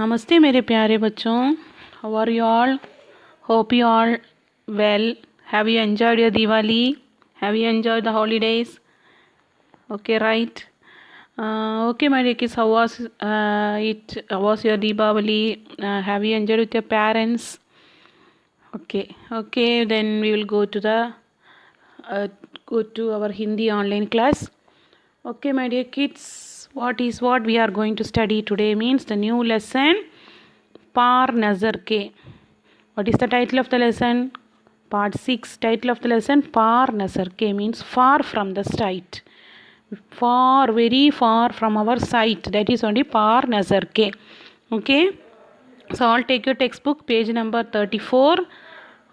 नमस्ते मेरे प्यारे बच्चों. How are you all? Hope you all well. Have you enjoyed your Diwali? Have you enjoyed the holidays? Okay, right. Okay, my dear kids, how was it? How was your Diwali? Have you enjoyed with your parents? Okay. Then we will uh, go to our Hindi online class. Okay, my dear kids, what we are going to study today means the new lesson. Par Nazar Ke. What is the title of the lesson? Part 6. Title of the lesson Par Nazar Ke means far from the sight. Far, very far from our sight. That is only Par Nazar Ke. Okay. So all take your textbook page number 34.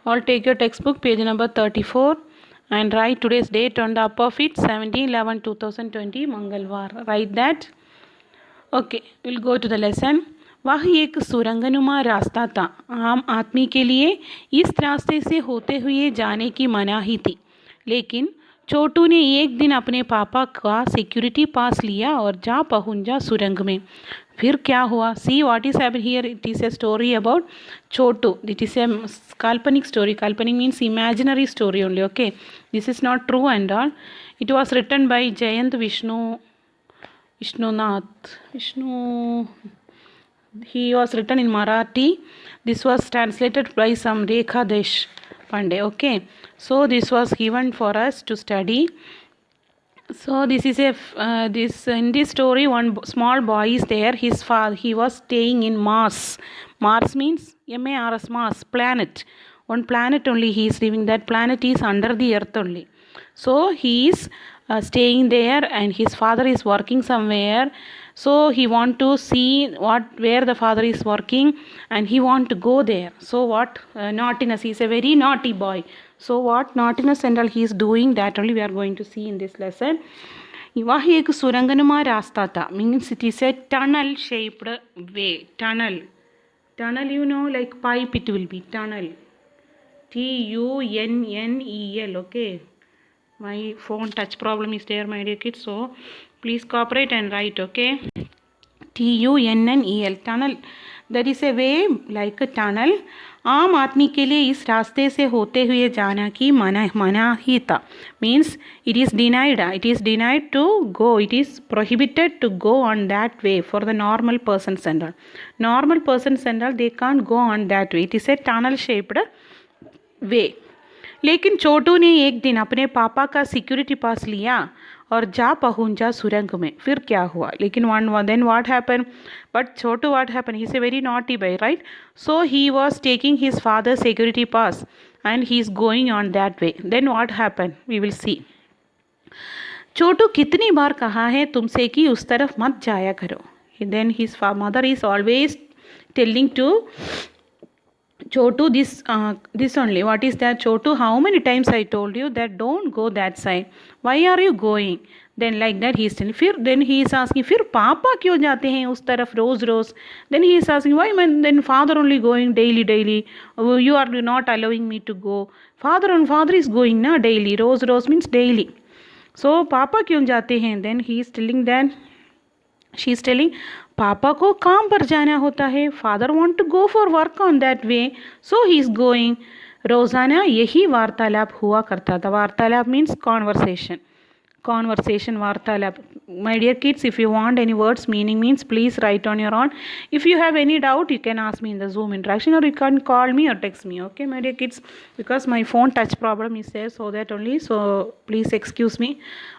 All take your textbook page number 34 and write today's date on the upper of it 17/11/2020 Mangalwar. Write that. Okay, we'll go to the lesson. वह एक सुरंगनुमा रास्ता था. आम आदमी के लिए इस रास्ते से होते हुए जाने की मनाही थी. लेकिन छोटू ने एक दिन अपने पापा का सिक्योरिटी पास लिया और जा पहुंचा सुरंग में. फिर क्या हुआ? See what is happen here. It is a story about Chhotu. It is a काल्पनिक स्टोरी. काल्पनिक means imaginary story only. Okay, this is not true and all. It was written by Jayant Vishnunath. He was written in Marathi. This was translated by some Rekha Deshpande. Okay, so this was given for us to study. So this is in this story one small boy is there. His father, he was staying in Mars. Mars means Mars, Mars, planet. One planet only he is living. That planet is under the earth only. So he is staying there and his father is working somewhere. So he want to see where the father is working and he want to go there. So what naughtiness, he is a very naughty boy. So what naughtiness and all he is doing, that only we are going to see in this lesson. वह एक सुरंगनुमा रास्ता था. Means it is a tunnel shaped way. Tunnel you know, like pipe it will be. Tunnel, tunnel. Okay, my phone touch problem is there, my dear kids, so please cooperate and write. Okay, tunnel, tunnel. That is a way like a tunnel. आम आदमी के लिए इस रास्ते से होते हुए जाना की मनाही था. Means it is denied to go. It is prohibited to go on that way for the normal persons and all. Normal persons and all, they can't go on that way. It is a tunnel shaped way. लेकिन छोटू ने एक दिन अपने पापा का security पास लिया और जा पहुंचा सुरंग में. फिर क्या हुआ? लेकिन then what happened? But Chhotu what happened? He is a very naughty boy, right? So he was taking his father's security pass and he is going on that way. Then what happened? We will see. छोटू कितनी बार कहा है तुमसे कि उस तरफ मत जाया करो. Then his mother is always telling to Chotu this only. What is that, Chotu? How many times I told you that don't go that side? Why are you going? Then like that he is telling. Then he is asking, फिर पापा क्यों जाते हैं उस तरफ रोज? Then he is asking, why man? Then father only going daily. You are not allowing me to go. Father is going na daily. Roz means daily. So पापा क्यों जाते हैं? Then he is telling that. She is telling, पापा को काम पर जाना होता है. Father want to go for work on that way, so he is going. रोज़ाना यही वार्तालाप हुआ करता था. वार्तालाप मीन्स conversation वार्तालाप. My dear kids, if you want any words meaning means please write on your own. If you have any doubt you can ask me in the Zoom interaction or you can call me or text me. Okay, my dear kids, because my phone touch problem is there, so that only, so please excuse me.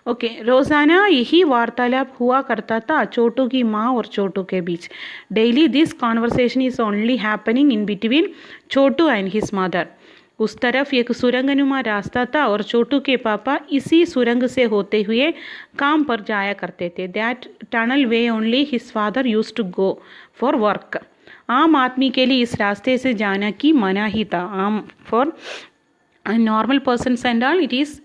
Okay, रोज़ाना यही वार्तालाप हुआ करता था छोटू की माँ और छोटू के बीच. Daily this conversation is only happening in between Chhotu and his mother. उस तरफ एक सुरंगनुमा रास्ता था और छोटू के पापा इसी सुरंग से होते हुए काम पर जाया करते थे. That tunnel way only his father used to go for work. आम आदमी के लिए इस रास्ते से जाना की मनाही था. आम for normal persons and all it is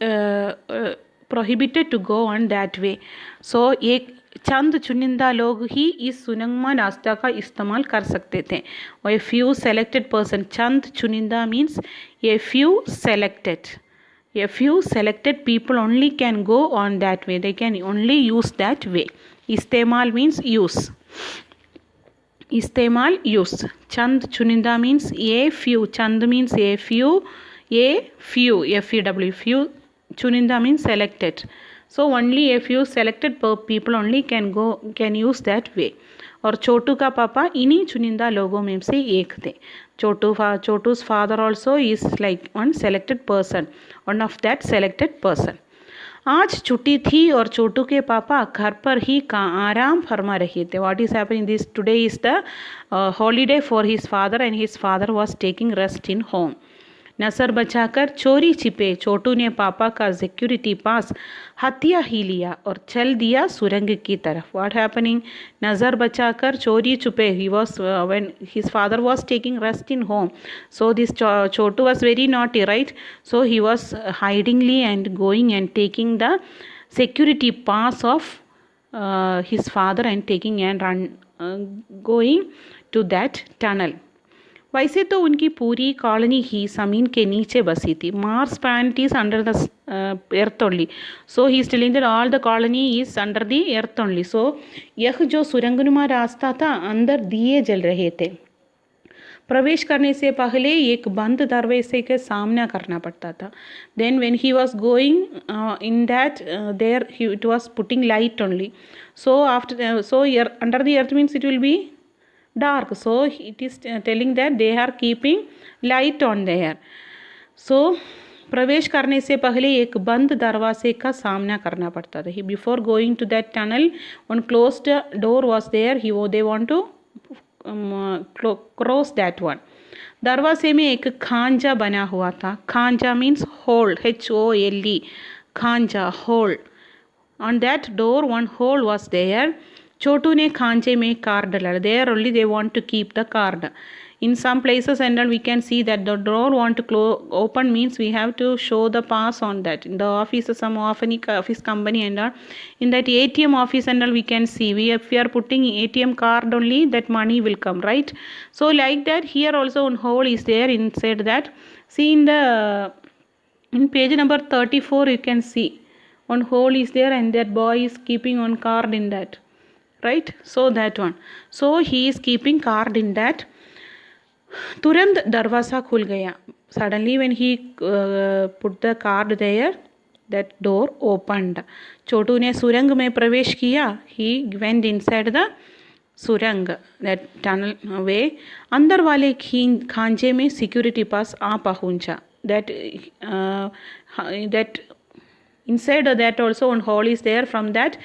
prohibited to go on that way. So एक चंद चुनिंदा लोग ही इस सुरंगमा रास्ता का इस्तेमाल कर सकते थे. और ए फ्यू सेलेक्टेड पर्सन. चंद चुनिंदा means a few selected people only can go on that way. They can only use that way. इस्तेमाल means use. इस्तेमाल use. Chand चुनिंदा means a few. Chand means a few. Few. Chuninda means selected. So only a few selected people only can use that way. और छोटू का पापा इन्हीं चुनिंदा लोगों में से एक थे. छोटू's father also is like one selected person, one of that selected person. आज छुट्टी थी और छोटू के पापा घर पर ही आराम फरमा रहे थे. What is happening this today is the holiday for his father and his father was taking rest in home. नज़र बचाकर चोरी छिपे छोटू ने पापा का सिक्योरिटी पास हथिया ही लिया और चल दिया सुरंग की तरफ. What happening? नज़र बचाकर चोरी छुपे. He was when his father was taking rest in home. So this Chhotu was very naughty, right? So he was hidingly and going and taking the security pass of his father and taking and going to that tunnel. वैसे तो उनकी पूरी colony ही ज़मीन के नीचे बसी थी. Mars planet is under the earth only. So he is telling that all the colony is under the earth only. So यह जो सुरंगनुमा रास्ता था, अंदर दिए जल रहे थे. प्रवेश करने से पहले एक बंद दरवाजे के सामना करना पड़ता था. Then when he was going in that there it was putting light only. So after under the earth means it will be dark. So it is telling that they are keeping light on there. So प्रवेश करने से पहले एक बंद दरवाजे का सामना करना पड़ता था. Before going to that tunnel one closed door was there. They want to cross that one. दरवाजे में एक खांजा बना हुआ था. खांजा मीन्स होल, HOLE, खांजा, hole. On that door one hole was there. Chhotu ने खांचे में कार्ड डाला. There only they want to keep the card. In some places and all we can see that the door want to open means we have to show the pass on that. In the office, some office company and all, in that ATM office and all we can see, if we are putting ATM card only, that money will come, right? So like that here also one hole is there inside that. See in page number 34 you can see one hole is there and that boy is keeping one card in that, right? So that one. So he is keeping card in that. तुरंत दरवाज़ा खुल गया. Suddenly when he put the card there, that door opened. छोटू ने सुरंग में प्रवेश किया. He went inside the सुरंग, that tunnel way. अंदर वाले खांचे में सिक्योरिटी पास आ पहुंचा. That inside that also one hole is there. From that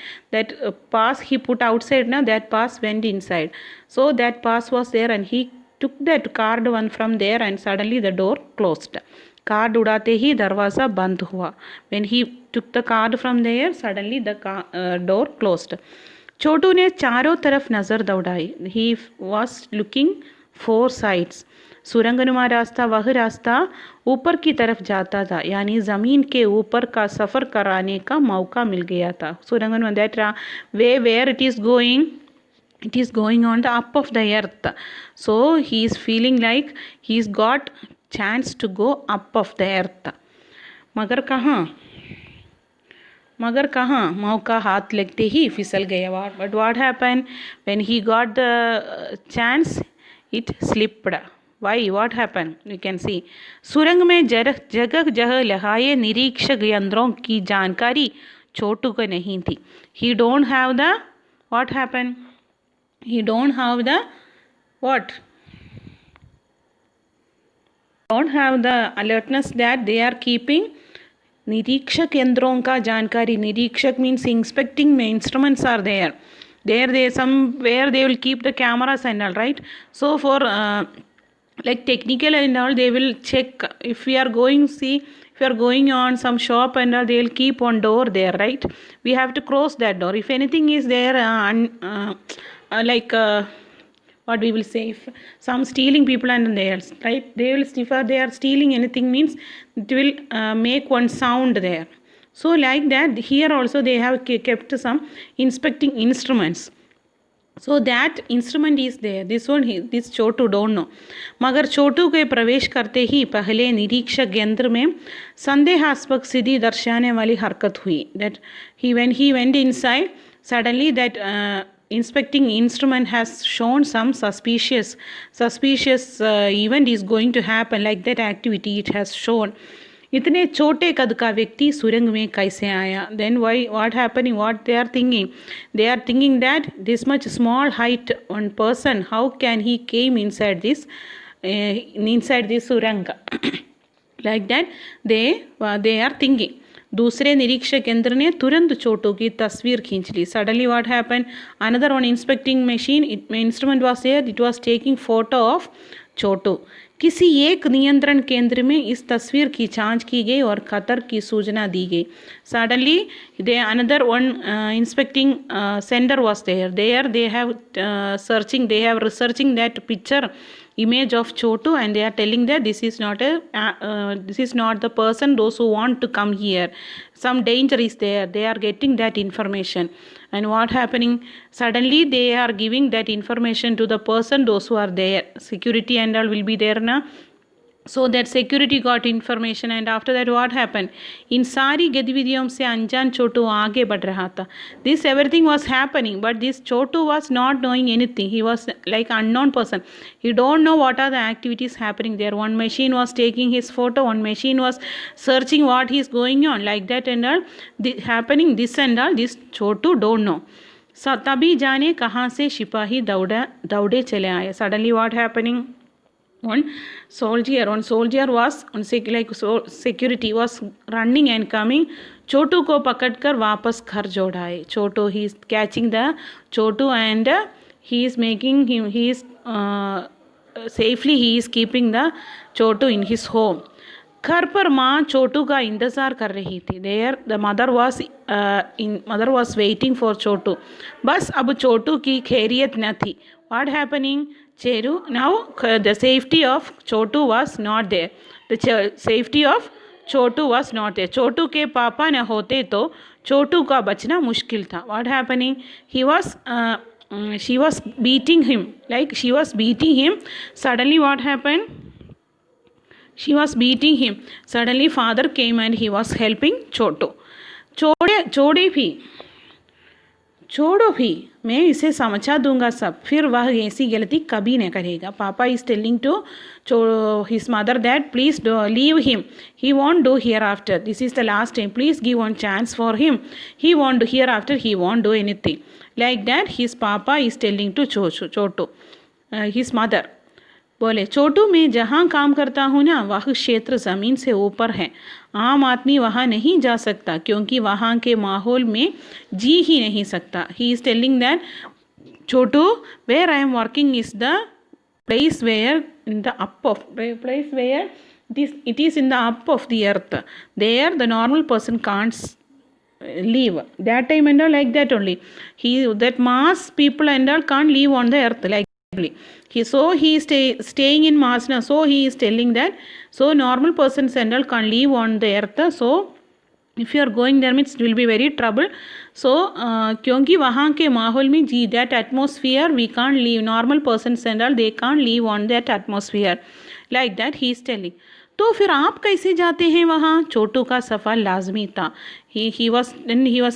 pass he put outside, now that pass went inside. So that pass was there and he took that card one from there and suddenly the door closed. Card उड़ाते ही दरवाज़ा बंद हुआ. When he took the card from there, suddenly the door closed. छोटू ने चारों तरफ नज़र दौड़ाई. He was looking four sides. सुरंगनुमा रास्ता वह रास्ता ऊपर की तरफ जाता था, यानी ज़मीन के ऊपर का सफ़र कराने का मौका मिल गया था. सुरंगनुमा that way where it is going on the up of the earth. So he is feeling like he's got chance to go up of the earth. मगर कहाँ मौका हाथ लगते ही फिसल गया. But what happened when he got the chance? It slipped. Why? What happened? You can see. सुरंग में जगह जगह लगाए निरीक्षक यंत्रों की जानकारी छोटू को नहीं थी. He don't have the what happened? He don't have the what? Don't have the alertness that they are keeping. निरीक्षक यंत्रों का जानकारी. निरीक्षक means inspecting instruments are there. They somewhere they will keep the cameras and all, right? So for like technical and all, they will check if we are going, see if you are going on some shop and all, they will keep one door there, right? We have to cross that door. If anything is there what we will say, if some stealing people and theirs, right, they will, if they are stealing anything means it will make one sound there. So like that here also they have kept some inspecting instruments. So that instrument is there. This Chhotu don't know. मगर छोटू के प्रवेश करते ही पहले निरीक्षक यंत्र में संदेहास्पद स्थिति दर्शाने वाली हरकत हुई. That when he went inside, suddenly that inspecting instrument has shown some suspicious event is going to happen, like that activity it has shown. इतने छोटे कद का व्यक्ति सुरंग में कैसे आया? Then why what happening, what they are thinking that this much small height one person, how can he came inside this सुरंग, like that they are thinking. दूसरे निरीक्षक यंत्र ने तुरंत छोटू की तस्वीर खींच ली. Suddenly what happen, another one inspecting machine instrument was there, it was taking photo of Chhotu. किसी एक नियंत्रण केंद्र में इस तस्वीर की जांच की गई और खतर की सूचना दी गई. Suddenly they another one inspecting centre was there, they have researching that picture image of Chotu, and they are telling that this is not the person those who want to come here, some danger is there, they are getting that information. And what happening, suddenly they are giving that information to the person those who are there, security and all will be there na. So that security got information, and after that what happened, इन सारी गतिविधियों से अनजान छोटू आगे बढ़ रहा था. This everything was happening, but this Chotu was not knowing anything. He was like unknown person. He don't know what are the activities happening there. One machine was taking his photo, one machine was searching what is going on, like that and all happening this and all. This Chotu don't know. So तभी जाने कहाँ से सिपाही दौड़े चले आए. Suddenly what happening, one soldier was security was running and coming. Chotu को पकड़कर वापस घर जोड़ाए. Chotu, he is catching the Chotu and he is making him, he is safely he is keeping the Chotu in his home. घर पर माँ छोटू का इंतज़ार कर रही थी. There the mother was waiting for Chhotu. बस अब छोटू की खैरियत न थी. What happening, Cheru, now the safety of Chotu was not there. The safety of Chotu was not there. Chotu के पापा न होते तो छोटू का बचना मुश्किल था. What happening? She was beating him. Like she was beating him. Suddenly what happened? She was beating him. Suddenly father came and he was helping Chotu. छोड़ो भी, मैं इसे समझा दूंगा सब, फिर वह ऐसी गलती कभी नहीं करेगा. Papa is telling to his mother that please leave him, he won't do hereafter, this is the last time, please give one chance for him, he won't do hereafter, he won't do anything. Like that his papa is telling to Chhotu. His mother बोले, छोटू मैं जहाँ काम करता हूँ ना वह क्षेत्र ज़मीन से ऊपर है. आम आदमी वहाँ नहीं जा सकता क्योंकि वहाँ के माहौल में जी ही नहीं सकता. He is telling that Chotu, where I am working is the place where in the up of place where it is in the up of the earth. There the normal person can't live. That time and all like that only. That mass people and all can't live on the earth like he is staying in Mars now. So he is telling that so normal persons and all can't live on the earth. So if you are going there means it will be very trouble. So क्योंकि वहाँ के माहौल में जी that atmosphere we can't live, normal persons and all they can't live on that atmosphere, like that he is telling. तो फिर आप कैसे जाते हैं वहाँ? छोटू का सवाल लाजमी था. he was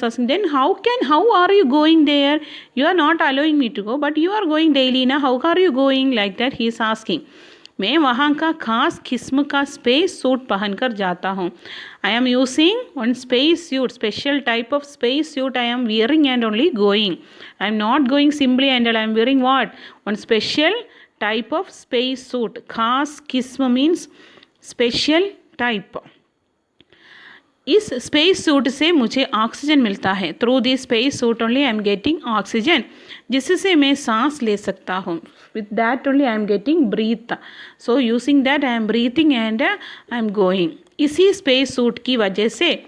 asking, then how are you going there? You are not allowing me to go, but you are going daily na, how are you going? Like that he is asking. मैं वहाँ का खास किस्म का space suit पहनकर जाता हूँ. I am using one space suit, special type of space suit I am wearing and only going. I am not going simply and I am wearing what? One special type of space suit. खास किस्म means special type. इस space suit से oxygen oxygen मिलता है. Through this space suit only I am getting oxygen, जिससे मैं सांस ले सकता हूँ. With that only I am getting breath. So using that I am breathing and I am going. इसी स्पेस सूट की वजह से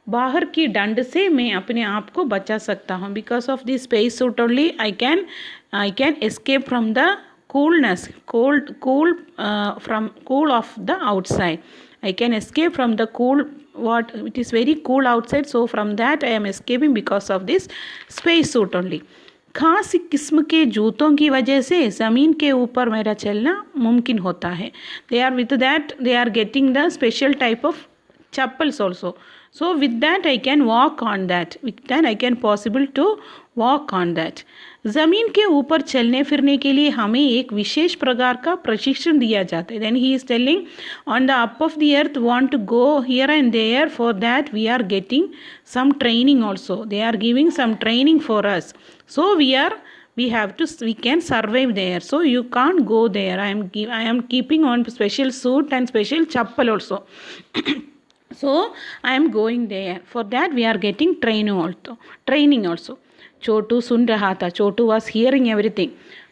बाहर की डंड से मैं अपने आप को बचा सकता हूँ. Because of this space suit only I can escape from the coolness, cool of the outside. I can escape from the cool, what it is very cool outside, so from that I am escaping because of this space suit only. खास किस्म के जूतों की वजह से ज़मीन के ऊपर मेरा चलना मुमकिन होता है. They are with that they are getting the special type of chappals also. So with that I can walk on that. With that I can possible to walk on that. ज़मीन के ऊपर चलने फिरने के लिए हमें एक विशेष प्रकार का प्रशिक्षण दिया जाता है. Then he is telling on the up of the earth want to go here and there, for that we are getting some training also. They are giving some training for us. So we can survive there. So you can't go there. I am keeping on special suit and special chappal also. So I am going there. For that we are getting training also. छोटू सुन रहा था. छोटू was hearing everything.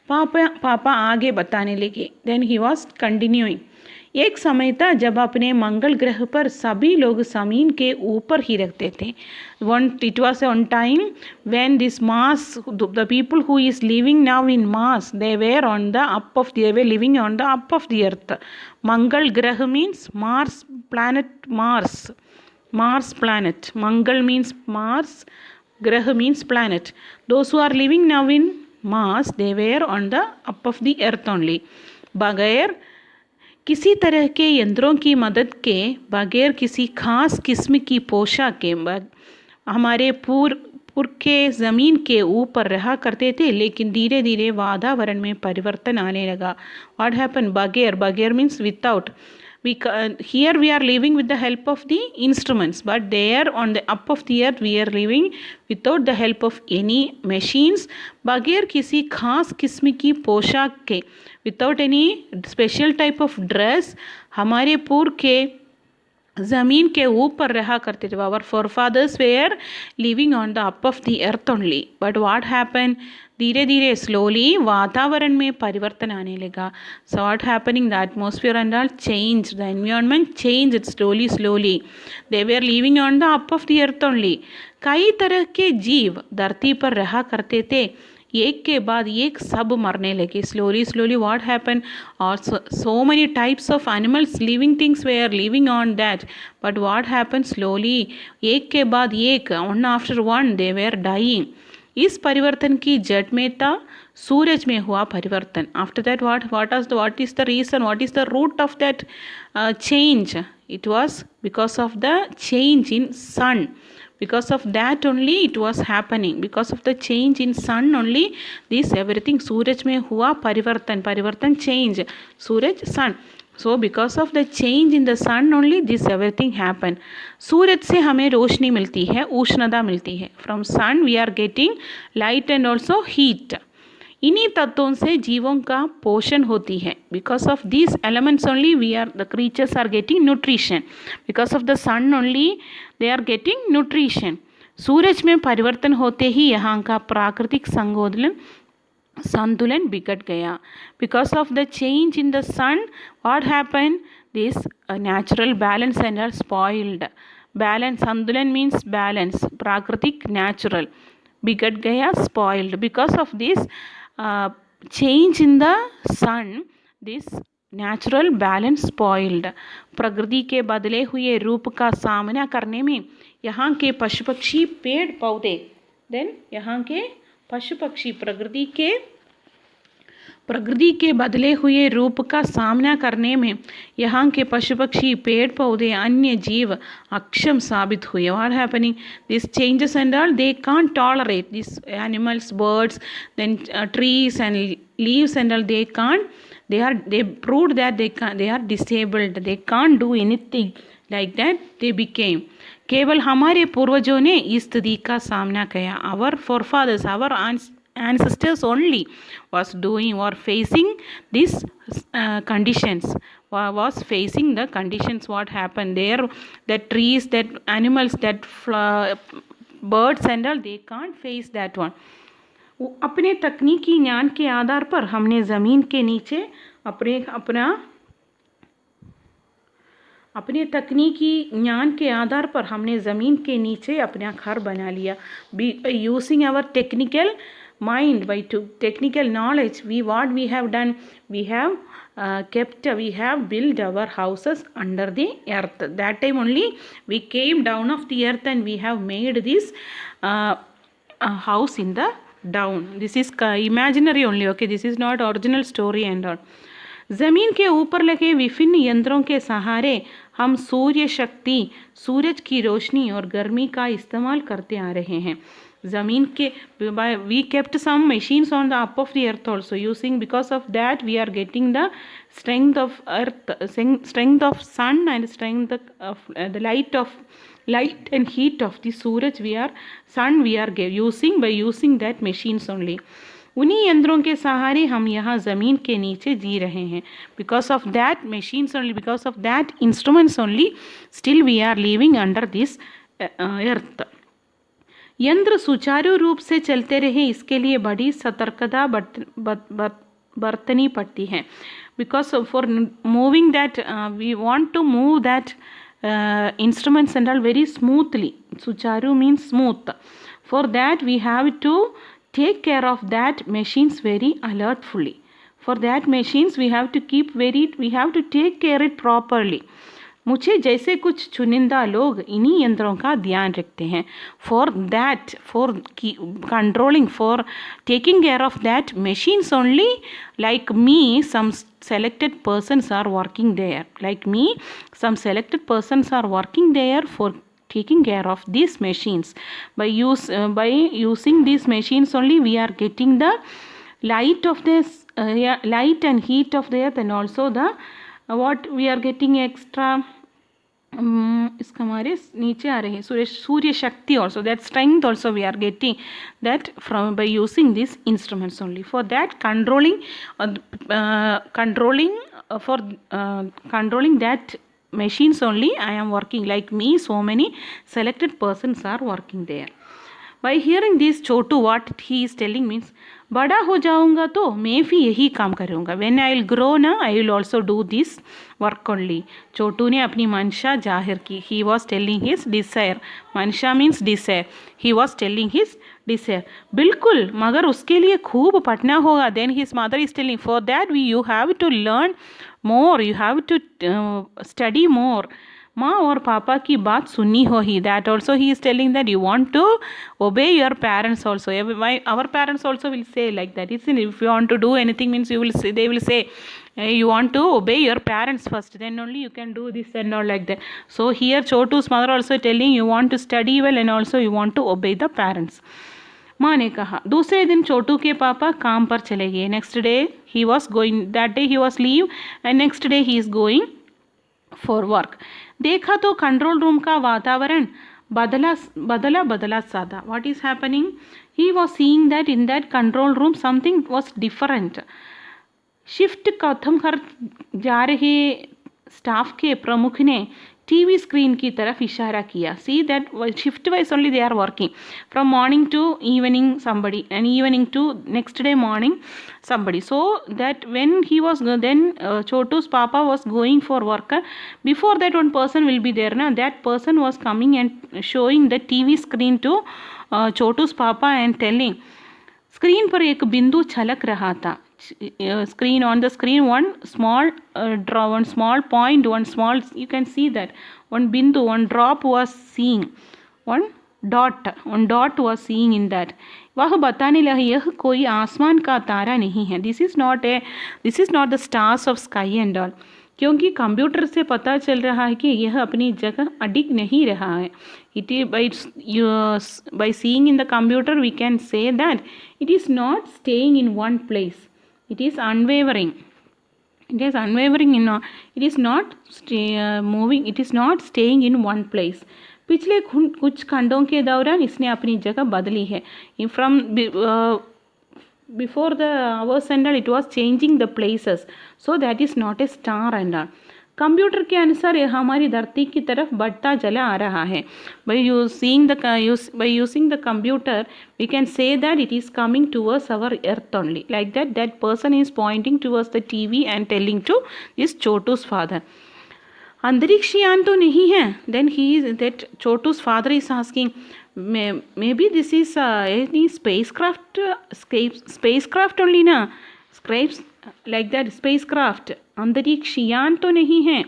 पापा आगे बताने लगे. Then he was continuing. एक समय था जब अपने मंगल ग्रह पर सभी लोग ज़मीन के ऊपर ही रहते थे. It was one time when this Mars, the people who is living now in Mars, they were living on the up of the earth. Mangal Graha means Mars planet. Mars planet. Mangal means Mars. Graha means planet. Those who are living now in Mars, they were on the up of the earth only. बगैर किसी तरह के यंत्रों की मदद के, बगैर किसी खास किस्म की पोशाक के, हमारे पुरखे ज़मीन के ऊपर रहा करते थे. लेकिन धीरे धीरे वातावरण में परिवर्तन आने लगा. What happened? बगैर means without. Here we are living with the help of the instruments, but there on the up of the earth we are living without the help of any machines. बगैर किसी खास किस्म की पोशाक के, without any special type of dress, हमारे पुरखे ज़मीन के ऊपर रहा करते थे. Our forefathers were living on the up of the earth only. But what happened? धीरे धीरे slowly वातावरण में परिवर्तन आने लगा. So what happening? The atmosphere and all changed. The environment changed slowly. They were living on the up of the earth only. कई तरह के जीव धरती पर रहा करते थे. एक के बाद एक सब मरने लगे. Slowly what happened? So many types of animals, living things were living on that. But what happened? Slowly एक के बाद एक, one after one, they were dying. इस परिवर्तन की जड़ में था सूरज में हुआ परिवर्तन. After that what is the reason? What is the root of that change? It was because of the change in sun. Because of that only it was happening. Because of the change in sun only this everything. सूरज में हुआ परिवर्तन change. Suraj sun. So because of the change in the sun only this everything happened. सूरज से हमें रोशनी मिलती है, उष्णता मिलती है. From sun we are getting light and also heat. इन्हीं तत्वों से जीवों का पोषण होती है. Because of these elements only the creatures are getting nutrition. Because of the sun only they are getting nutrition. सूरज में परिवर्तन होते ही यहाँ का प्राकृतिक संतुलन बिगड़ गया. Because of the change in the sun, what happened? This natural balance and are spoiled. Balance, संतुलन means balance. प्राकृतिक natural. बिगड़ गया, spoiled. Because of this change in the sun, this natural balance spoiled. प्रकृति के बदले हुए रूप का सामना करने में यहाँ के पशु पक्षी पेड़ पौधे, then यहाँ के पशु पक्षी प्रकृति के बदले हुए रूप का सामना करने में यहाँ के पशु पक्षी पेड़ पौधे अन्य जीव अक्षम साबित हुए. What happening? These changes and all they can't tolerate. These animals, birds, then trees and leaves and all they can't. They proved that they are disabled. They can't do anything like that. They became. केवल हमारे पूर्वजों ने इस स्थिति का सामना किया. Our forefathers, our ancestors only was facing these conditions. Was facing the conditions. What happened there? That trees, that animals, that birds and all they can't face that one. अपने तकनीकी ज्ञान के आधार पर हमने ज़मीन के नीचे अपने तकनीकी ज्ञान के आधार पर हमने ज़मीन के नीचे अपना घर बना लिया. Using our technical mind, by technical knowledge, what we have done, we have built our houses under the earth. That time only we came down of the earth and we have made this house in the down. This is imaginary only. Okay, this is not original story and all. ज़मीन के ऊपर लगे विभिन्न यंत्रों के सहारे हम सूर्य शक्ति, सूरज की रोशनी और गर्मी का इस्तेमाल करते आ रहे हैं. ज़मीन के we kept some machines on the up of the earth also using, because of that we are getting the strength of earth, strength of sun and strength of the light and heat of the suraj we are sun we are using by using that machines only. उन्हीं यंत्रों के सहारे हम यहाँ ज़मीन के नीचे जी रहे हैं. Because of that machines only, because of that instruments only still we are living under this earth. यंत्र सुचारू रूप से चलते रहे इसके लिए बड़ी सतर्कता बरतनी पड़ती है. Because for moving that we want to move that instruments and all very smoothly. Sucharu means smooth. For that we have to take care of that machines very alertfully. For that machines we have to take care it properly. मुझे जैसे कुछ चुनिंदा लोग इन्हीं यंत्रों का ध्यान रखते हैं. For that, for controlling, for taking care of that machines only, like me, some selected persons are working there. Like me, some selected persons are working there for taking care of these machines. By using these machines only, we are getting the light of this light and heat of the earth, and also the what we are getting extra इसका हमारे नीचे आ रहे हैं सूर्य शक्ति also, that strength also we are getting that from by using these instruments only. For that controlling that machines only I am working. Like me, so many selected persons are working there. By hearing this, Chotu, what he is telling means, बड़ा हो जाऊंगा तो मैं भी यही काम करूंगा. When I will grow ना, I will also do this work only. छोटू ने अपनी मंशा जाहिर की. He was telling his desire. मंशा means desire. He was telling his desire. बिल्कुल, मगर उसके लिए खूब पढ़ना होगा. Then his mother is telling, for that you have to learn more. You have to study more. माँ और पापा की बात सुननी हो ही. That also he is telling that you want to obey your parents also. Our parents also will say like that. If you want to do anything means you will say, they will say you want to obey your parents first, then only you can do this and all like that. So here Chotu's mother also telling you want to study well and also you want to obey the parents. माँ ने कहा. दूसरे दिन छोटू के पापा काम पर चले गए. Next day he was going, that day he was leave and next day he is going for work. देखा तो कंट्रोल रूम का वातावरण बदला सादा. What is happening? He was seeing that in that control room something was different. Shift खत्म कर जा रहे स्टाफ के प्रमुख ने टीवी स्क्रीन की तरफ इशारा किया. See that shift wise only they are working. From morning to evening somebody and evening to next day morning somebody. So that when he was then Chotu's papa was going for work. Before that one person will be there. Now that person was coming and showing the TV screen to Chotu's papa and telling. Screen पर एक बिंदु छलक रहा था. Screen, on the screen one small one small point, one small, you can see that one bindu, one drop was seeing, one dot was seeing in that. वह बताने लगा यह कोई आसमान का तारा नहीं है. this is not the stars of sky and all. क्योंकि कंप्यूटर से पता चल रहा है कि यह अपनी जगह अडिग नहीं रहा है. It is by seeing in the computer we can say that it is not staying in one place. It is unwavering. It is unwavering it is not moving. It is not staying in one place. पिछले कुछ खंडों के दौरान इसने अपनी जगह बदली है. From before the hours and all it was changing the places. So that is not a star and all. Computer के अनुसार यह हमारी धरती की तरफ बढ़ता चला आ रहा है. by using the computer we can say that it is coming towards our earth only. Like that person is pointing towards the TV and telling to this Chotu's father. अंतरिक्ष यान तो नहीं है. Then that Chotu's father is asking, maybe this is any spacecraft only na. Like that spacecraft. अंतरिक्ष यान तो नहीं है.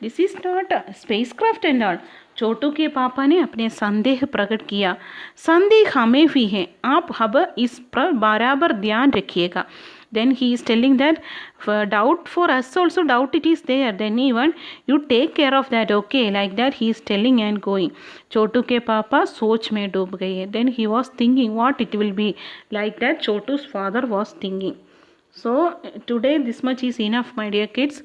This is not a spacecraft and all. छोटू के पापा ने अपने संदेह प्रकट किया. संदेह हमें भी है. आप अब इस पर बराबर ध्यान रखिएगा. then he is telling that for doubt for us also doubt it is there, then even you take care of that, okay, like that he is telling and going. Chotu ke papa soch mein doob gaye, then he was thinking what it will be, like that Chotu's father was thinking. So today this much is enough, my dear kids.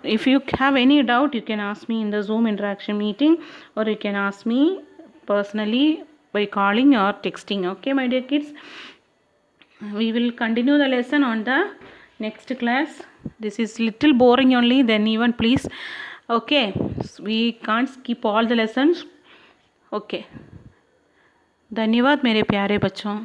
If you have any doubt, you can ask me in the Zoom interaction meeting, or you can ask me personally by calling or texting. Okay, my dear kids. We will continue the lesson on the next class. This is little boring only, then even please. Okay, we can't skip all the lessons. Okay. धन्यवाद मेरे प्यारे बच्चों.